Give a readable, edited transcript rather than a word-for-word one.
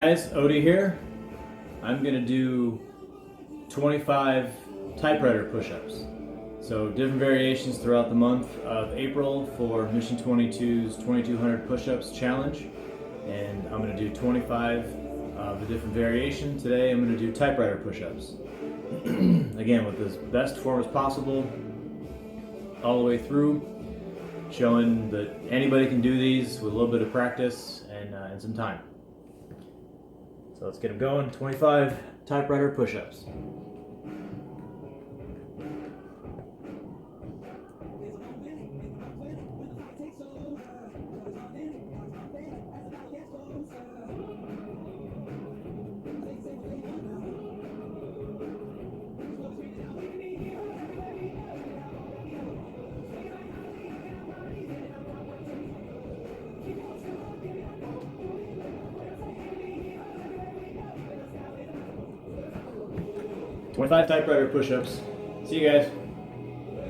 Guys, Odie here. I'm gonna do 25 typewriter push-ups. So different variations throughout the month of April for Mission22's 2200 push-ups challenge. And I'm gonna do 25 of a different variation. Today I'm gonna do typewriter push-ups. Again, with as best form as possible, all the way through, showing that anybody can do these with a little bit of practice and some time. So let's get them going. 25 typewriter push-ups. "25 typewriter push-ups. See you guys.